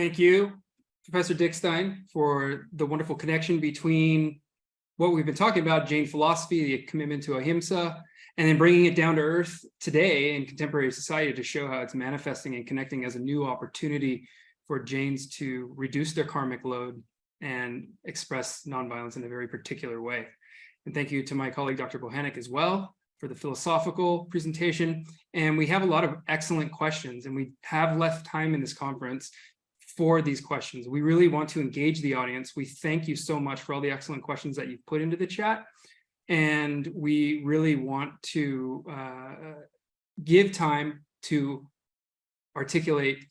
Thank you, Professor Dickstein, for the wonderful connection between what we've been talking about, Jain philosophy, the commitment to ahiṃsā, and then bringing it down to earth today in contemporary society to show how it's manifesting and connecting as a new opportunity for Jains to reduce their karmic load and express nonviolence in a very particular way. And thank you to my colleague, Dr. Bohanec, as well, for the philosophical presentation. And we have a lot of excellent questions, and we have left time in this conference for these questions. We really want to engage the audience. We thank you so much for all the excellent questions that you've put into the chat. And we really want to give time to articulate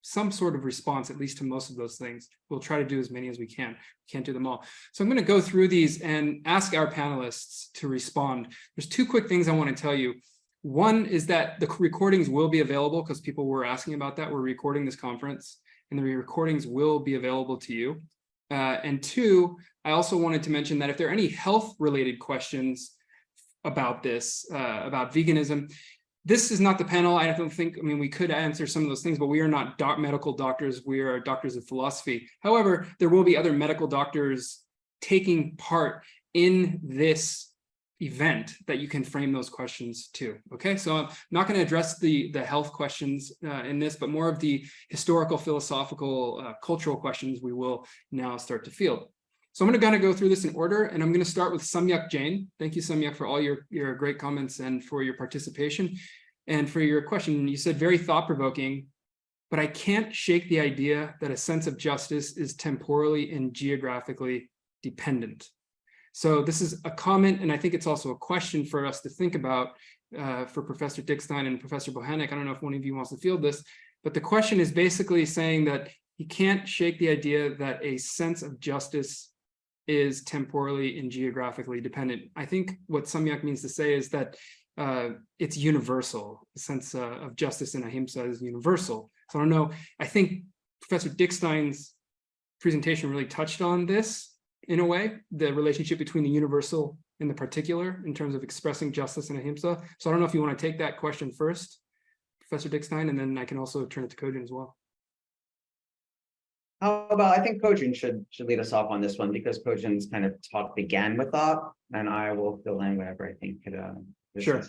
some sort of response, at least to most of those things. We'll try to do as many as we can. We can't do them all. So I'm going to go through these and ask our panelists to respond. There's two quick things I want to tell you. One is that the recordings will be available because people were asking about that. We're recording this conference and the recordings will be available to you. And two, I also wanted to mention that if there are any health related questions about this, about veganism, this is not the panel. I don't think, I mean, we could answer some of those things, but we are not medical doctors. We are doctors of philosophy. However, there will be other medical doctors taking part in this event that you can frame those questions to. Okay, so I'm not going to address the health questions in this, but more of the historical, philosophical, cultural questions we will now start to field. So I'm going to go through this in order, and I'm going to start with Samyak Jain. Thank you, Samyak, for all your great comments and for your participation and for your question. You said very thought-provoking, but I can't shake the idea that a sense of justice is temporally and geographically dependent. So this is a comment, and I think it's also a question for us to think about for Professor Dickstein and Professor Bohanec. I don't know if one of you wants to field this, but the question is basically saying that he can't shake the idea that a sense of justice is temporally and geographically dependent. I think what Samyak means to say is that it's universal. The sense of justice and ahiṃsā is universal. So I don't know, I think Professor Dickstein's presentation really touched on this in a way, the relationship between the universal and the particular in terms of expressing justice and ahiṃsā. So I don't know if you want to take that question first, Professor Dickstein, and then I can also turn it to Kojin as well. How about, I think Kojin should lead us off on this one, because Kojin's kind of talk began with thought, and I will fill in whatever I think could. Sure.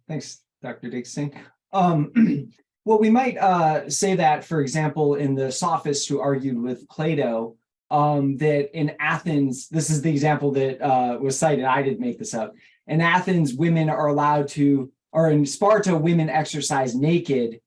Thanks, Dr. Dickstein. Well, we might say that, for example, in the sophists who argued with Plato, that in Athens, this is the example that was cited, I didn't make this up. In Athens, women are allowed to, or in Sparta, women exercise naked.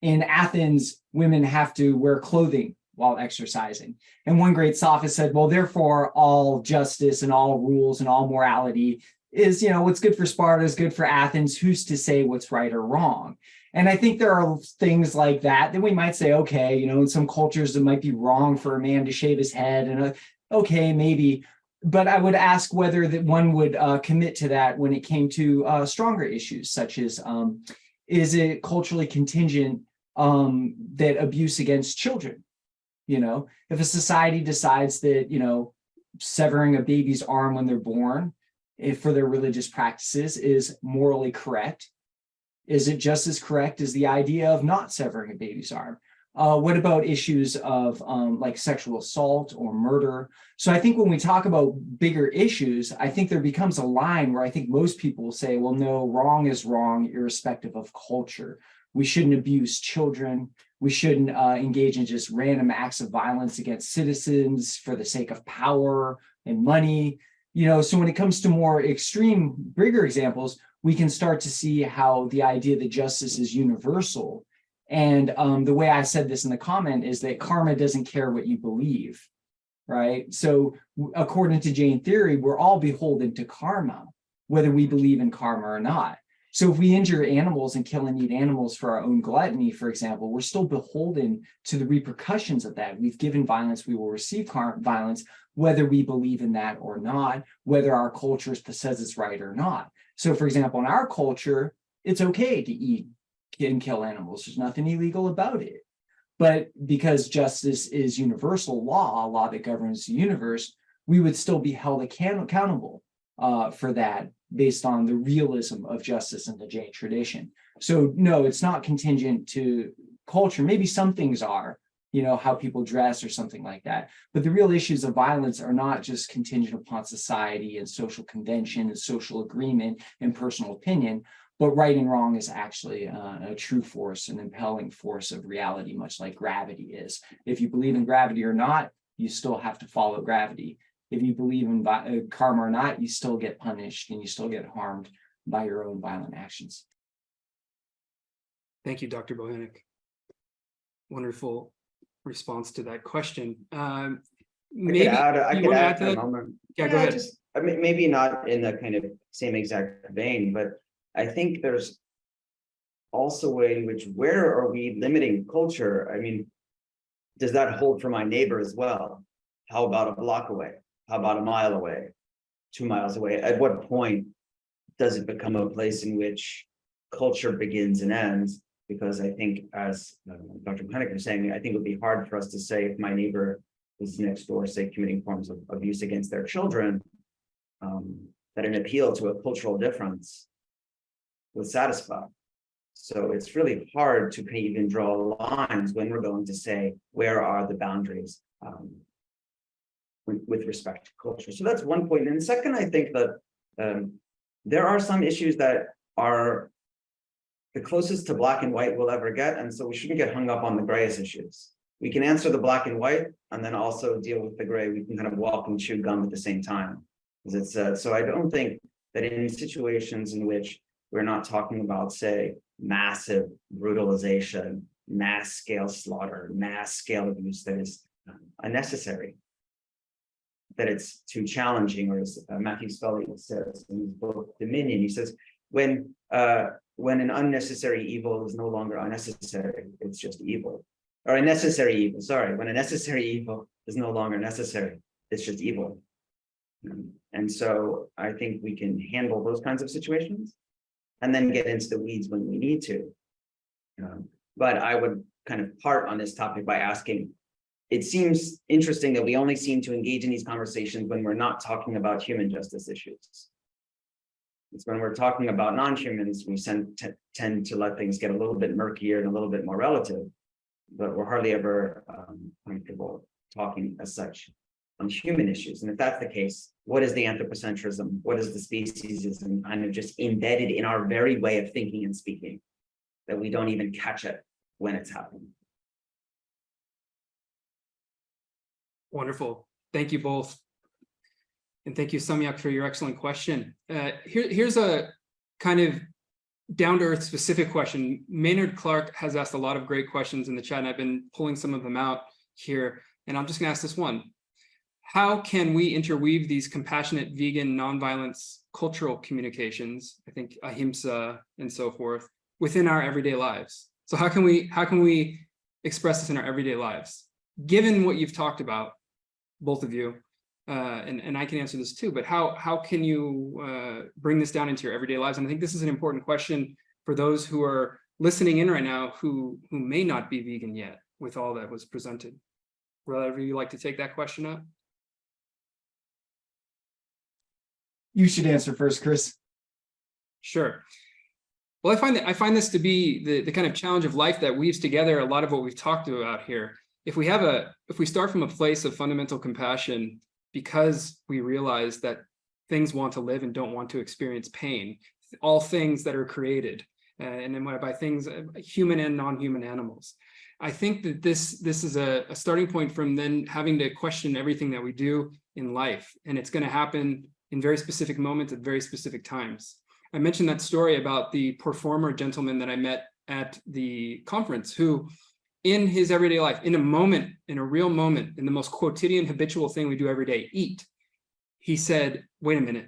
In Athens, women have to wear clothing while exercising. And one great sophist said, well, therefore, all justice and all rules and all morality is, you know, what's good for Sparta is good for Athens. Who's to say what's right or wrong? And I think there are things like that we might say, okay, you know, in some cultures it might be wrong for a man to shave his head, and okay, maybe. But I would ask whether that one would commit to that when it came to stronger issues, such as is it culturally contingent that abuse against children? You know, if a society decides that, you know, severing a baby's arm when they're born, if for their religious practices is morally correct, is it just as correct as the idea of not severing a baby's arm? What about issues of like sexual assault or murder? So I think when we talk about bigger issues, I think there becomes a line where I think most people will say, well, no, wrong is wrong, irrespective of culture. We shouldn't abuse children. We shouldn't engage in just random acts of violence against citizens for the sake of power and money. You know, so when it comes to more extreme, bigger examples, we can start to see how the idea that justice is universal. And the way I said this in the comment is that karma doesn't care what you believe, right? So according to Jain theory, we're all beholden to karma, whether we believe in karma or not. So if we injure animals and kill and eat animals for our own gluttony, for example, we're still beholden to the repercussions of that. We've given violence, we will receive violence, whether we believe in that or not, whether our culture says it's right or not. So for example, in our culture, it's okay to eat and kill animals. There's nothing illegal about it. But because justice is universal law, a law that governs the universe, we would still be held accountable for that based on the realism of justice in the Jain tradition. So no, it's not contingent to culture. Maybe some things are, how people dress or something like that. But the real issues of violence are not just contingent upon society and social convention and social agreement and personal opinion, but right and wrong is actually a true force, an impelling force of reality, much like gravity is. If you believe in gravity or not, you still have to follow gravity. If you believe in karma or not, you still get punished and you still get harmed by your own violent actions. Thank you, Dr. Bohanec. Wonderful response to that question. Maybe I you could want to add to for a that? moment. Yeah, go ahead. I mean, maybe not in the kind of same exact vein, but I think there's also a way in which, where are we limiting culture? I mean, does that hold for my neighbor as well? How about a block away? How about a mile away? 2 miles away? At what point does it become a place in which culture begins and ends? Because I think, as Dr. Bohanec was saying, I think it would be hard for us to say if my neighbor is next door, say, committing forms of abuse against their children, that an appeal to a cultural difference would satisfy. So it's really hard to even draw lines when we're going to say, where are the boundaries with respect to culture? So that's one point. And second, I think that there are some issues that are the closest to black and white we'll ever get. And so we shouldn't get hung up on the grayish issues. We can answer the black and white and then also deal with the gray. We can kind of walk and chew gum at the same time. So I don't think that in situations in which we're not talking about, say, massive brutalization, mass scale slaughter, mass scale abuse that is unnecessary, that it's too challenging, or as Matthew Scully says in his book Dominion, he says, when an unnecessary evil is no longer unnecessary, it's just evil. Or a necessary evil, sorry, when a necessary evil is no longer necessary, it's just evil. And so I think we can handle those kinds of situations and then get into the weeds when we need to. But I would kind of part on this topic by asking, it seems interesting that we only seem to engage in these conversations when we're not talking about human justice issues. It's when we're talking about non-humans, we tend to let things get a little bit murkier and a little bit more relative, but we're hardly ever comfortable talking as such on human issues. And if that's the case, what is the anthropocentrism? What is the speciesism kind of just embedded in our very way of thinking and speaking, that we don't even catch it when it's happening? Wonderful. Thank you both. And thank you, Samyak, for your excellent question. Here's a kind of down-to-earth specific question. Maynard Clark has asked a lot of great questions in the chat, and I've been pulling some of them out here. And I'm just going to ask this one. How can we interweave these compassionate, vegan, nonviolence cultural communications, I think ahiṃsā and so forth, within our everyday lives? So how can we express this in our everyday lives? Given what you've talked about, both of you, and I can answer this too, but how can you bring this down into your everyday lives? And I think this is an important question for those who are listening in right now who may not be vegan yet with all that was presented. Would either of you like to take that question up? You should answer first, Chris. Sure. Well, I find this to be the kind of challenge of life that weaves together a lot of what we've talked about here. If we start from a place of fundamental compassion, because we realize that things want to live and don't want to experience pain, all things that are created, and then by things, human and non-human animals. I think that this is a starting point from then having to question everything that we do in life, and it's going to happen in very specific moments at very specific times. I mentioned that story about the performer gentleman that I met at the conference, who in his everyday life, in a real moment, in the most quotidian, habitual thing we do every day, eat, he said, wait a minute,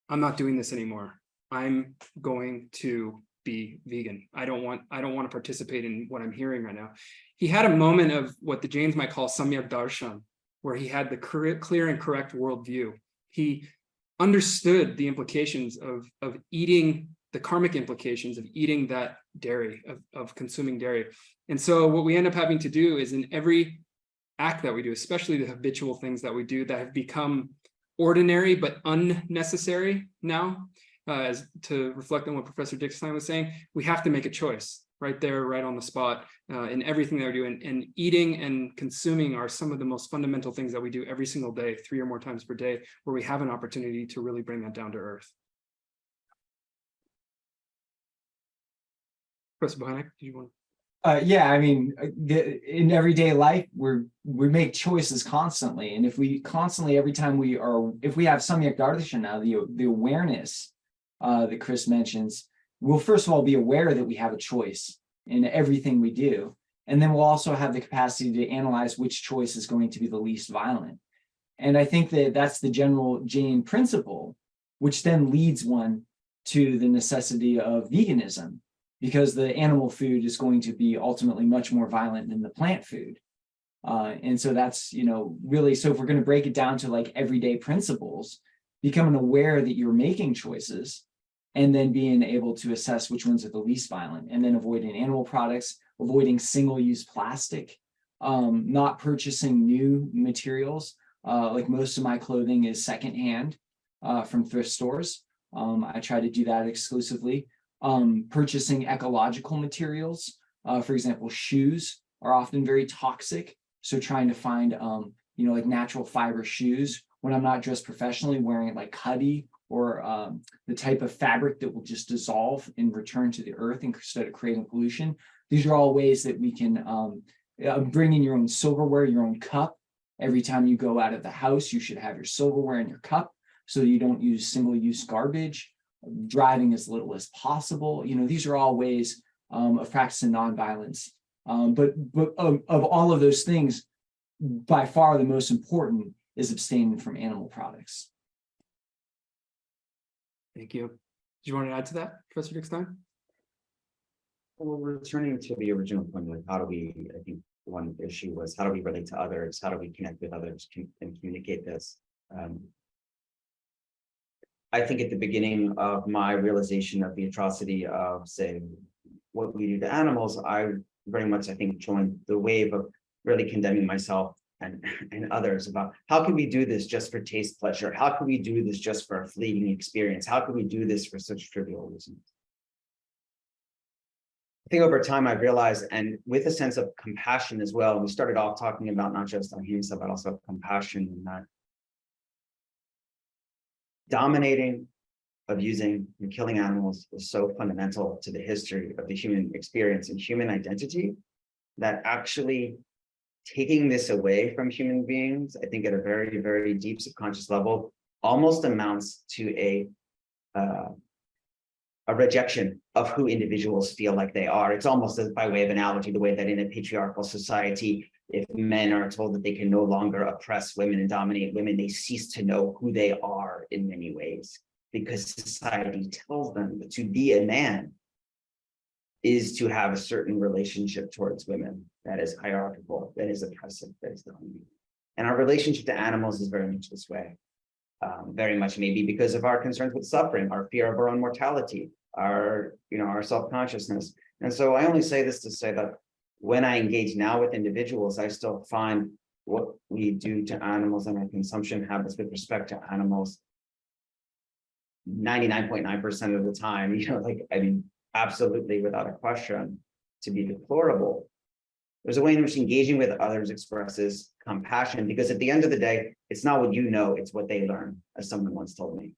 I'm not doing this anymore. I'm going to be vegan. I don't want to participate in what I'm hearing right now. He had a moment of what the Jains might call samyak darshan, where he had the clear and correct worldview. He understood the implications of eating, the karmic implications of eating that dairy, of consuming dairy. And so what we end up having to do is, in every act that we do, especially the habitual things that we do that have become ordinary but unnecessary now, as to reflect on what Professor Dickstein was saying, we have to make a choice. right there, right on the spot, in everything that we do. And eating and consuming are some of the most fundamental things that we do every single day, 3 or more times per day, where we have an opportunity to really bring that down to earth. Professor Bohanek, do you want? Yeah, I mean, in everyday life, we make choices constantly, and if we constantly, every time if we have samyak darshan now, the awareness that Chris mentions, we'll first of all be aware that we have a choice in everything we do, and then we'll also have the capacity to analyze which choice is going to be the least violent. And I think that that's the general Jain principle, which then leads one to the necessity of veganism, because the animal food is going to be ultimately much more violent than the plant food. And so that's, really, so if we're going to break it down to like everyday principles, becoming aware that you're making choices and then being able to assess which ones are the least violent, and then avoiding animal products, avoiding single-use plastic, not purchasing new materials. Like most of my clothing is secondhand from thrift stores. I try to do that exclusively. Purchasing ecological materials, for example, shoes are often very toxic. So trying to find, like natural fiber shoes when I'm not dressed professionally, wearing like khadi or the type of fabric that will just dissolve and return to the earth instead of creating pollution. These are all ways that we can bring in your own silverware, your own cup. Every time you go out of the house, you should have your silverware in your cup so you don't use single-use garbage. Driving as little as possible. These are all ways of practicing nonviolence. But of all of those things, by far the most important is abstaining from animal products. Thank you. Do you want to add to that, Professor Dickstein? Well, returning to the original point, like I think one issue was, how do we relate to others? How do we connect with others and communicate this? I think at the beginning of my realization of the atrocity of, say, what we do to animals, I very much, I think, joined the wave of really condemning myself and others about how can we do this just for taste pleasure? How can we do this just for a fleeting experience? How can we do this for such trivial reasons? I think over time I've realized, and with a sense of compassion as well, we started off talking about not just ahimsa, but also compassion, and that dominating, abusing, and killing animals is so fundamental to the history of the human experience and human identity that actually taking this away from human beings, I think at a very, very deep subconscious level, almost amounts to a rejection of who individuals feel like they are. It's almost as by way of analogy, the way that in a patriarchal society, if men are told that they can no longer oppress women and dominate women, they cease to know who they are in many ways, because society tells them that to be a man is to have a certain relationship towards women that is hierarchical, that is oppressive, that is dominating. And our relationship to animals is very much this way. Very much maybe because of our concerns with suffering, our fear of our own mortality, our self-consciousness. And so I only say this to say that when I engage now with individuals, I still find what we do to animals and our consumption habits with respect to animals 99.9% of the time, absolutely without a question, to be deplorable. There's a way in which engaging with others expresses compassion, because at the end of the day, it's not what you know, it's what they learn, as someone once told me.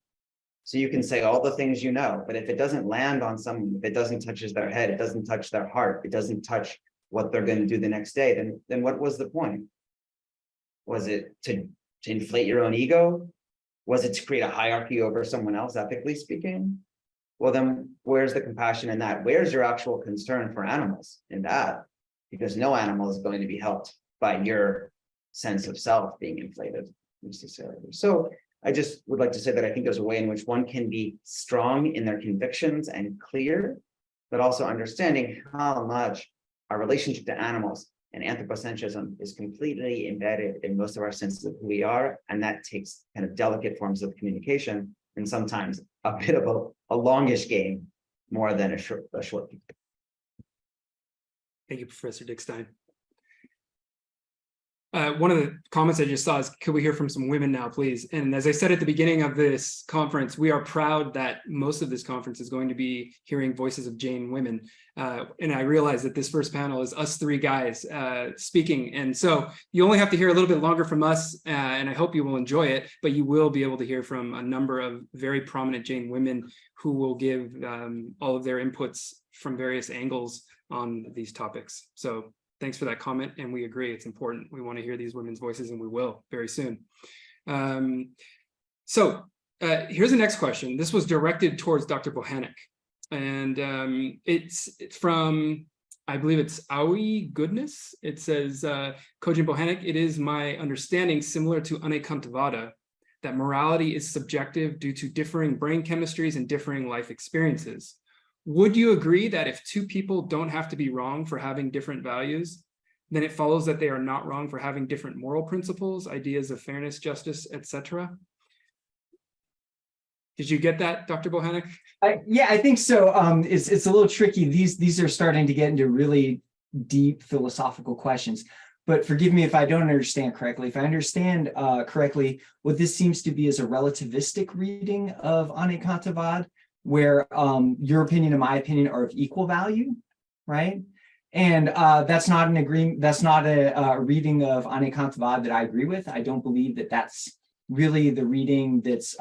So you can say all the things you know, but if it doesn't land on someone, if it doesn't touch their head, it doesn't touch their heart, it doesn't touch what they're going to do the next day, then what was the point? Was it to inflate your own ego? Was it to create a hierarchy over someone else, ethically speaking? Well, then where's the compassion in that? Where's your actual concern for animals in that? Because no animal is going to be helped by your sense of self being inflated necessarily. So I just would like to say that I think there's a way in which one can be strong in their convictions and clear, but also understanding how much our relationship to animals and anthropocentrism is completely embedded in most of our senses of who we are. And that takes kind of delicate forms of communication and sometimes a bit of a longish game more than a short. Thank you, Professor Dickstein. one of the comments I just saw is, could we hear from some women now, please? And as I said at the beginning of this conference, we are proud that most of this conference is going to be hearing voices of Jain women. And I realize that this first panel is us three guys speaking. And so you only have to hear a little bit longer from us, and I hope you will enjoy it, but you will be able to hear from a number of very prominent Jain women who will give all of their inputs from various angles on these topics. So thanks for that comment, and we agree it's important. We want to hear these women's voices, and we will very soon. So here's the next question. This was directed towards Dr. Bohanec, and it's from, I believe it's Aoi Goodness. It says, Kojin Bohanec, it is my understanding, similar to Anekantavada, that morality is subjective due to differing brain chemistries and differing life experiences. Would you agree that if two people don't have to be wrong for having different values, then it follows that they are not wrong for having different moral principles, ideas of fairness, justice, etc.? Did you get that, Dr. Bohanec? Yeah, I think so. It's a little tricky. These are starting to get into really deep philosophical questions. But forgive me if I don't understand correctly. If I understand correctly, what this seems to be is a relativistic reading of Anekantavad, where your opinion and my opinion are of equal value, right? And that's not an agreement. That's not a reading of Anekantavad that I agree with. I don't believe that that's really the reading that's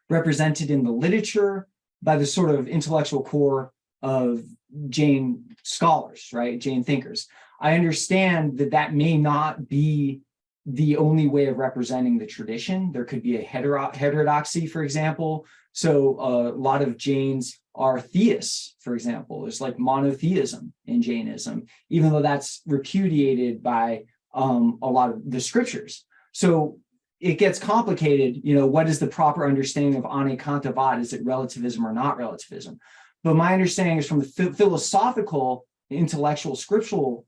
represented in the literature by the sort of intellectual core of Jain scholars, right? Jain thinkers. I understand that that may not be the only way of representing the tradition. There could be a heterodoxy, for example. So a lot of Jains are theists, for example. There's like monotheism in Jainism, even though that's repudiated by a lot of the scriptures. So it gets complicated. You know, what is the proper understanding of Anekantavad? Is it relativism or not relativism? But my understanding is from the philosophical, intellectual, scriptural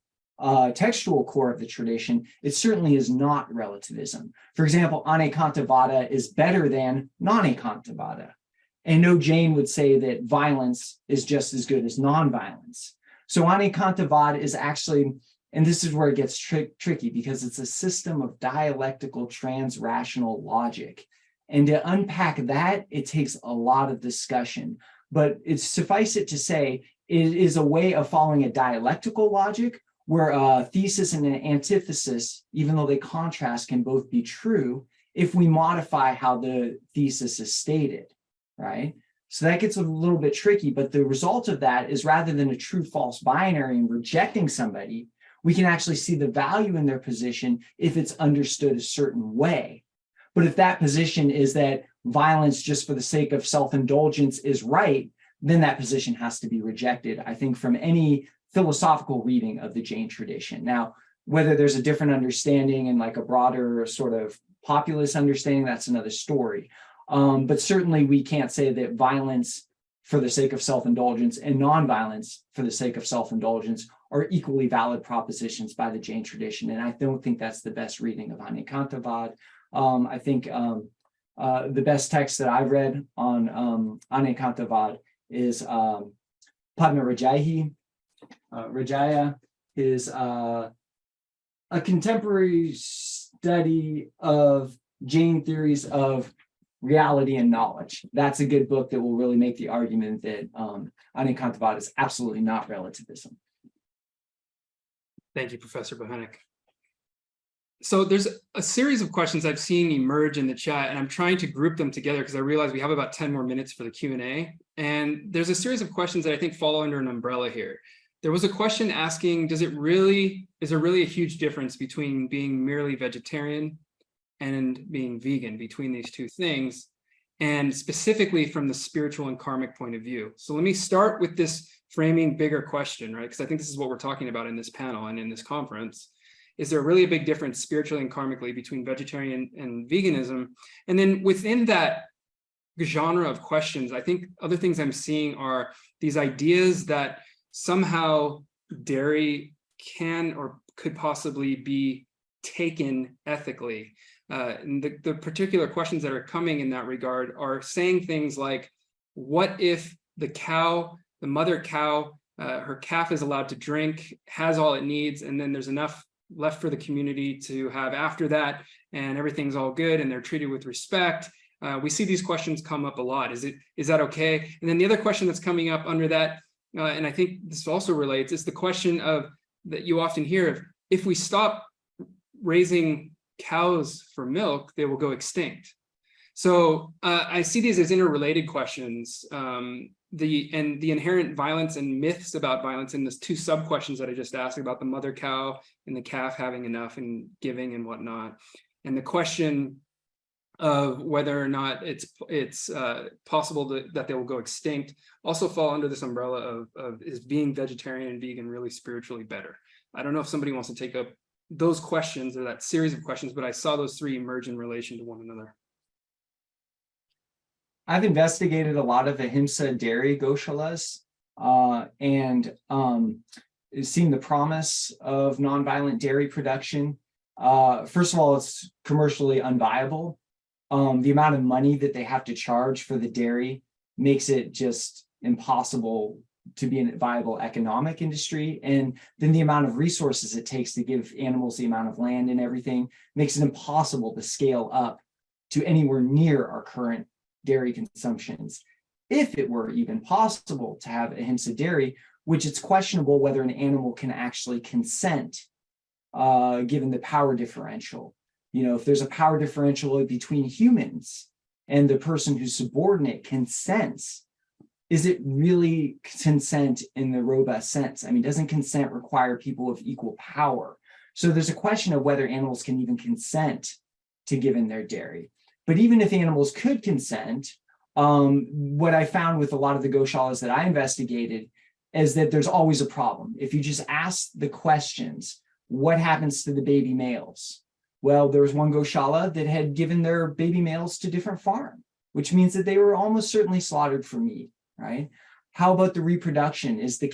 textual core of the tradition, it certainly is not relativism. For example, Anekantavada is better than non-Ekantavada. And no Jain would say that violence is just as good as non-violence. So Anekantavada is actually, and this is where it gets tricky, because it's a system of dialectical trans-rational logic. And to unpack that, it takes a lot of discussion. But it's suffice it to say, it is a way of following a dialectical logic where a thesis and an antithesis, even though they contrast, can both be true if we modify how the thesis is stated, right? So that gets a little bit tricky, but the result of that is, rather than a true-false binary and rejecting somebody, we can actually see the value in their position if it's understood a certain way. But if that position is that violence just for the sake of self-indulgence is right, then that position has to be rejected, I think, from any philosophical reading of the Jain tradition. Now, whether there's a different understanding and like a broader sort of populist understanding, that's another story. But certainly we can't say that violence for the sake of self-indulgence and non-violence for the sake of self-indulgence are equally valid propositions by the Jain tradition. And I don't think that's the best reading of Anekantavad. I think the best text that I've read on Anekantavad is Padma Rajayi. Rajaya is a contemporary study of Jain theories of reality and knowledge. That's a good book that will really make the argument that Anekantavad is absolutely not relativism. Thank you, Professor Bohanec. So there's a series of questions I've seen emerge in the chat, and I'm trying to group them together because I realize we have about 10 more minutes for the Q&A. And there's a series of questions that I think fall under an umbrella here. There was a question asking, is there really a huge difference between being merely vegetarian and being vegan, between these two things, and specifically from the spiritual and karmic point of view? So let me start with this framing bigger question, right? Because I think this is what we're talking about in this panel and in this conference. Is there really a big difference spiritually and karmically between vegetarian and veganism? And then within that genre of questions, I think other things I'm seeing are these ideas that somehow dairy can or could possibly be taken ethically. And the particular questions that are coming in that regard are saying things like, what if the cow, the mother cow, her calf is allowed to drink, has all it needs, and then there's enough left for the community to have after that, and everything's all good and they're treated with respect. We see these questions come up a lot. Is that okay? And then the other question that's coming up under that, and I think this also relates, is the question of that you often hear of, if we stop raising cows for milk, they will go extinct. So I see these as interrelated questions. The inherent violence and myths about violence in the two sub questions that I just asked about the mother cow and the calf having enough and giving and whatnot, and the question of whether or not it's possible that they will go extinct also fall under this umbrella of is being vegetarian and vegan really spiritually better? I don't know if somebody wants to take up those questions or that series of questions, but I saw those three emerge in relation to one another. I've investigated a lot of Ahimsa dairy goshalas and seen the promise of nonviolent dairy production. First of all, it's commercially unviable. The amount of money that they have to charge for the dairy makes it just impossible to be a viable economic industry. And then the amount of resources it takes to give animals the amount of land and everything makes it impossible to scale up to anywhere near our current dairy consumptions. If it were even possible to have Ahimsa dairy, which it's questionable whether an animal can actually consent, given the power differential. You know, if there's a power differential between humans and the person who's subordinate consents, is it really consent in the robust sense? I mean, doesn't consent require people of equal power? So there's a question of whether animals can even consent to giving their dairy. But even if animals could consent, what I found with a lot of the goshalas that I investigated is that there's always a problem. If you just ask the questions, what happens to the baby males? Well, there was one goshala that had given their baby males to different farm, which means that they were almost certainly slaughtered for meat, right? How about the reproduction? Is the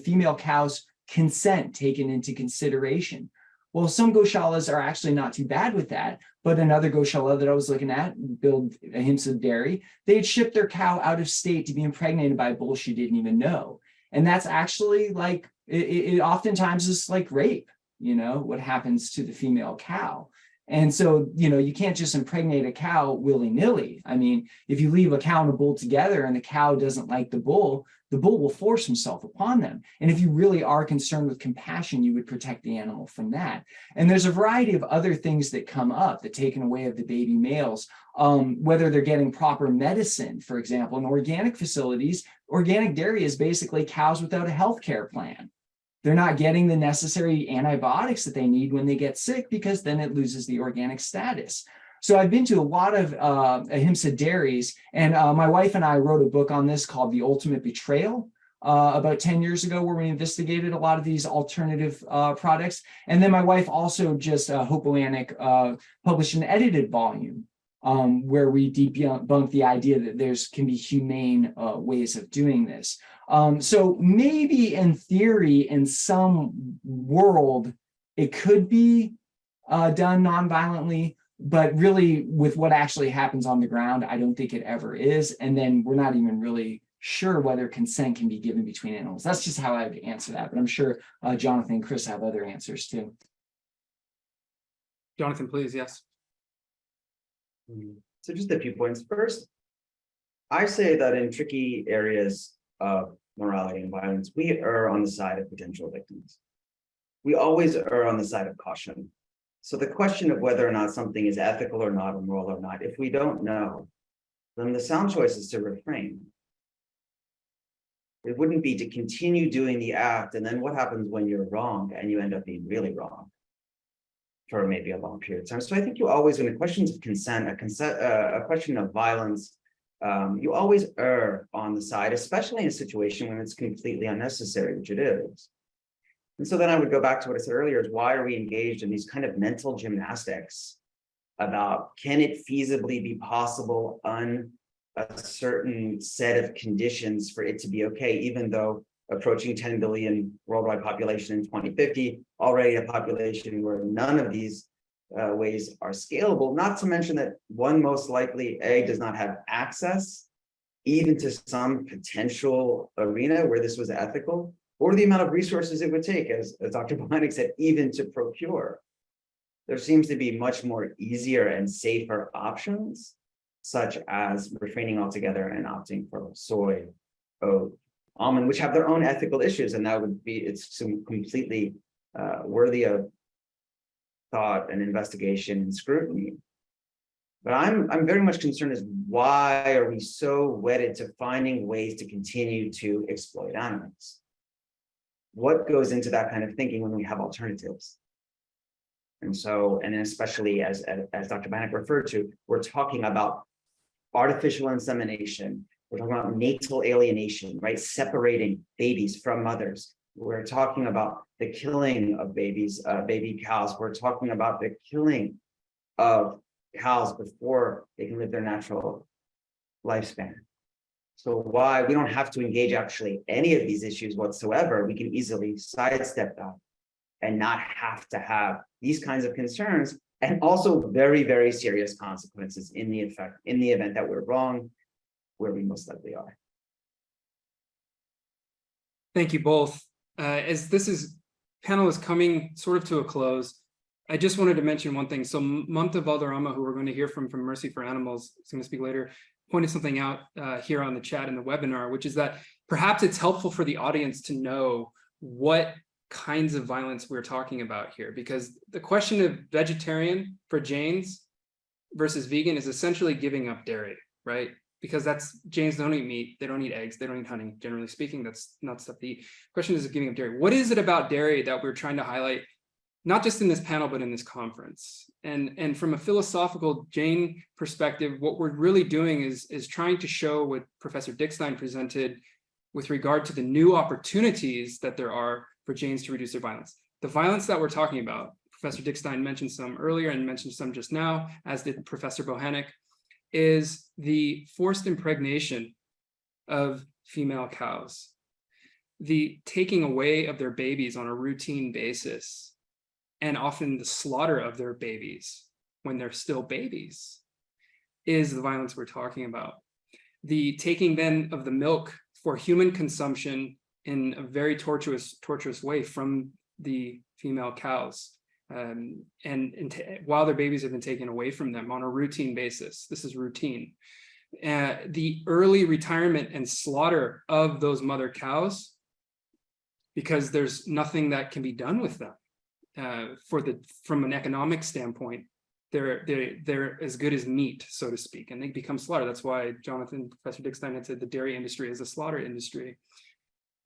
female cows' consent taken into consideration? Well, some goshalas are actually not too bad with that, but another goshala that I was looking at, build Ahimsa dairy, they had shipped their cow out of state to be impregnated by a bull she didn't even know. And that's actually like, it oftentimes is like rape, you know, what happens to the female cow. And so, you know, you can't just impregnate a cow willy-nilly. I mean, if you leave a cow and a bull together and the cow doesn't like the bull will force himself upon them. And if you really are concerned with compassion, you would protect the animal from that. And there's a variety of other things that come up that taken away of the baby males, whether they're getting proper medicine. For example, in organic facilities, organic dairy is basically cows without a healthcare plan. They're not getting the necessary antibiotics that they need when they get sick, because then it loses the organic status. So I've been to a lot of Ahimsa dairies, and my wife and I wrote a book on this called The Ultimate Betrayal about 10 years ago, where we investigated a lot of these alternative products. And then my wife also just, Hopoanic, published an edited volume where we debunk the idea that there's can be humane ways of doing this. So maybe in theory, in some world, it could be done nonviolently, but really with what actually happens on the ground, I don't think it ever is. And then we're not even really sure whether consent can be given between animals. That's just how I would answer that. But I'm sure Jonathan and Chris have other answers too. Jonathan, please, yes. So just a few points. First, I say that in tricky areas of morality and violence, we err on the side of potential victims. We always err on the side of caution. So the question of whether or not something is ethical or not, or moral or not, if we don't know, then the sound choice is to refrain. It wouldn't be to continue doing the act, and then what happens when you're wrong and you end up being really wrong for maybe a long period of time. So I think you always, when the questions of consent, a question of violence, you always err on the side, especially in a situation when it's completely unnecessary, which it is. And so then I would go back to what I said earlier, is why are we engaged in these kind of mental gymnastics about, can it feasibly be possible on a certain set of conditions for it to be okay, even though approaching 10 billion worldwide population in 2050, already a population where none of these ways are scalable, not to mention that one most likely does not have access even to some potential arena where this was ethical, or the amount of resources it would take, as Dr. Bohanek said, even to procure. There seems to be much more easier and safer options, such as refraining altogether and opting for soy, oat, almond, which have their own ethical issues, and that would be, it's completely worthy of thought and investigation and scrutiny. But I'm very much concerned as why are we so wedded to finding ways to continue to exploit animals? What goes into that kind of thinking when we have alternatives? And so, and especially as Dr. Bohanek referred to, we're talking about artificial insemination. We're talking about natal alienation, right? Separating babies from mothers. We're talking about the killing of babies, baby cows. We're talking about the killing of cows before they can live their natural lifespan. So why we don't have to engage actually any of these issues whatsoever. We can easily sidestep that and not have to have these kinds of concerns, and also very, very serious consequences in the event that we're wrong, where we most likely are. Thank you both. As this panel is coming sort of to a close, I just wanted to mention one thing. So Mamta Valderrama, who we're going to hear from Mercy for Animals, is going to speak later, pointed something out here on the chat in the webinar, which is that perhaps it's helpful for the audience to know what kinds of violence we're talking about here, because the question of vegetarian for Jains versus vegan is essentially giving up dairy, right? Because Jains don't eat meat, they don't eat eggs, they don't eat honey. Generally speaking, that's not stuff to eat. The question is giving up dairy. What is it about dairy that we're trying to highlight, not just in this panel, but in this conference? And from a philosophical Jain perspective, what we're really doing is trying to show what Professor Dickstein presented with regard to the new opportunities that there are for Jains to reduce their violence. The violence that we're talking about, Professor Dickstein mentioned some earlier and mentioned some just now, as did Professor Bohanek, is the forced impregnation of female cows, the taking away of their babies on a routine basis, and often the slaughter of their babies when they're still babies is the violence we're talking about. The taking then of the milk for human consumption in a very tortuous way from the female cows, while their babies have been taken away from them on a routine basis. This is routine. The early retirement and slaughter of those mother cows, because there's nothing that can be done with them. From an economic standpoint, they're as good as meat, so to speak, and they become slaughter. That's why Professor Dickstein had said the dairy industry is a slaughter industry.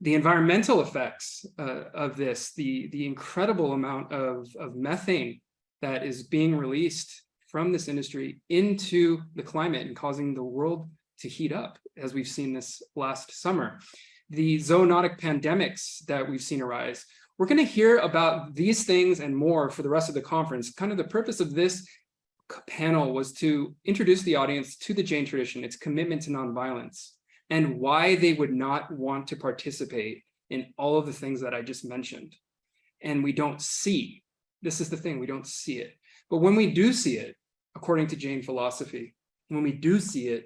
The environmental effects of this, the incredible amount of methane that is being released from this industry into the climate and causing the world to heat up, as we've seen this last summer. The zoonotic pandemics that we've seen arise. We're going to hear about these things and more for the rest of the conference. Kind of the purpose of this panel was to introduce the audience to the Jain tradition, its commitment to nonviolence, and why they would not want to participate in all of the things that I just mentioned. And we don't see, this is the thing, we don't see it. But when we do see it, according to Jain philosophy, when we do see it,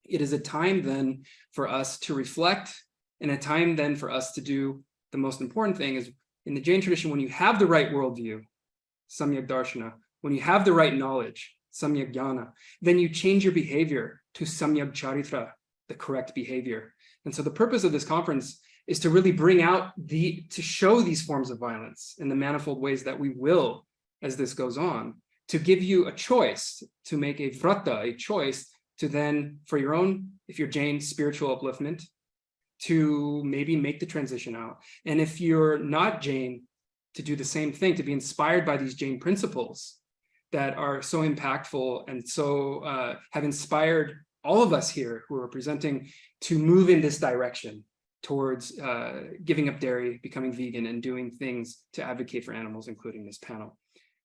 it is a time then for us to reflect, and a time then for us to do the most important thing is, in the Jain tradition, when you have the right worldview, samyak darshana, when you have the right knowledge, samyak jnana, then you change your behavior to samyak charitra, the correct behavior. And so the purpose of this conference is to really bring out to show these forms of violence in the manifold ways that we will, as this goes on, to give you a choice, to make a vrata, a choice to then, for your own, if you're Jain, spiritual upliftment, to maybe make the transition out. And if you're not Jain, to do the same thing, to be inspired by these Jain principles that are so impactful and so have inspired all of us here who are presenting to move in this direction towards giving up dairy, becoming vegan, and doing things to advocate for animals, including this panel.